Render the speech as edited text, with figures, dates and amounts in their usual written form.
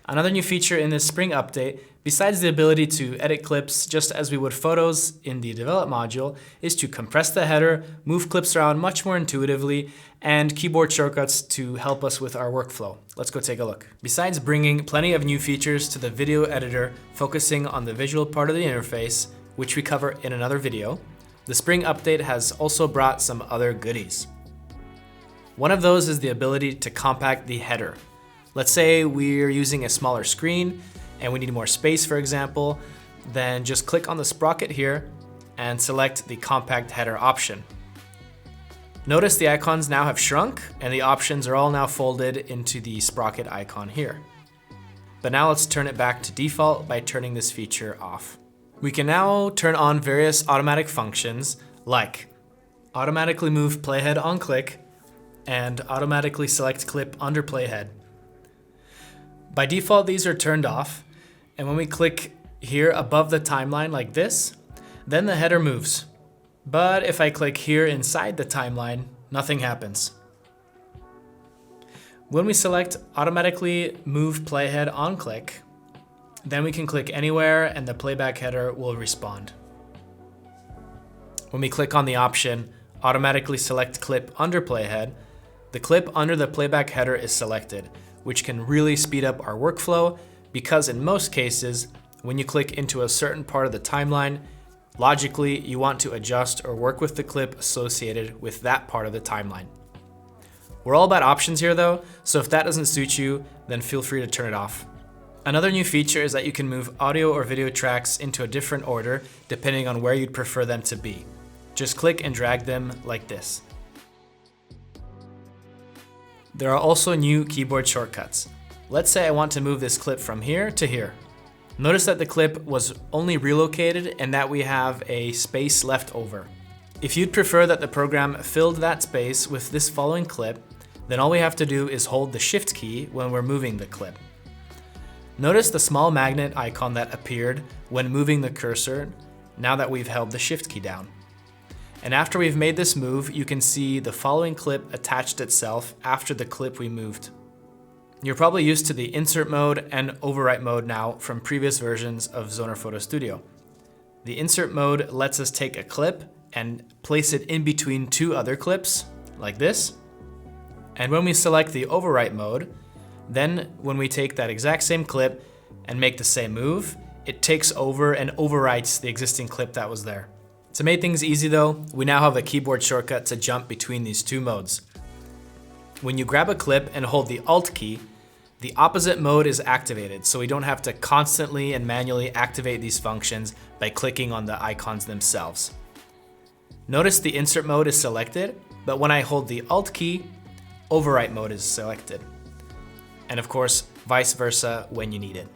Another new feature in this spring update, besides the ability to edit clips just as we would photos in the develop module, is to compress the header, move clips around much more intuitively, and keyboard shortcuts to help us with our workflow. Let's go take a look. Besides bringing plenty of new features to the video editor, focusing on the visual part of the interface, which we cover in another video, the spring update has also brought some other goodies. One of those is the ability to compact the header. Let's say we're using a smaller screen and we need more space, for example, then just click on the sprocket here and select the compact header option. Notice the icons now have shrunk and the options are all now folded into the sprocket icon here. But now let's turn it back to default by turning this feature off. We can now turn on various automatic functions like automatically move playhead on click and automatically select clip under playhead. By default, these are turned off, and when we click here above the timeline like this, then the header moves. But if I click here inside the timeline, nothing happens. When we select automatically move playhead on click, then we can click anywhere and the playback header will respond. When we click on the option automatically select clip under playhead, the clip under the playback header is selected, which can really speed up our workflow because in most cases, when you click into a certain part of the timeline, logically you want to adjust or work with the clip associated with that part of the timeline. We're all about options here though, so if that doesn't suit you, then feel free to turn it off. Another new feature is that you can move audio or video tracks into a different order depending on where you'd prefer them to be. Just click and drag them like this. There are also new keyboard shortcuts. Let's say I want to move this clip from here to here. Notice that the clip was only relocated and that we have a space left over. If you'd prefer that the program filled that space with this following clip, then all we have to do is hold the Shift key when we're moving the clip. Notice the small magnet icon that appeared when moving the cursor now that we've held the Shift key down. And after we've made this move, you can see the following clip attached itself after the clip we moved. You're probably used to the insert mode and overwrite mode now from previous versions of Zoner Photo Studio. The insert mode lets us take a clip and place it in between two other clips, like this. And when we select the overwrite mode, then when we take that exact same clip and make the same move, it takes over and overwrites the existing clip that was there. To make things easy though, we now have a keyboard shortcut to jump between these two modes. When you grab a clip and hold the Alt key, the opposite mode is activated, so we don't have to constantly and manually activate these functions by clicking on the icons themselves. Notice the insert mode is selected, but when I hold the Alt key, overwrite mode is selected. And of course, vice versa when you need it.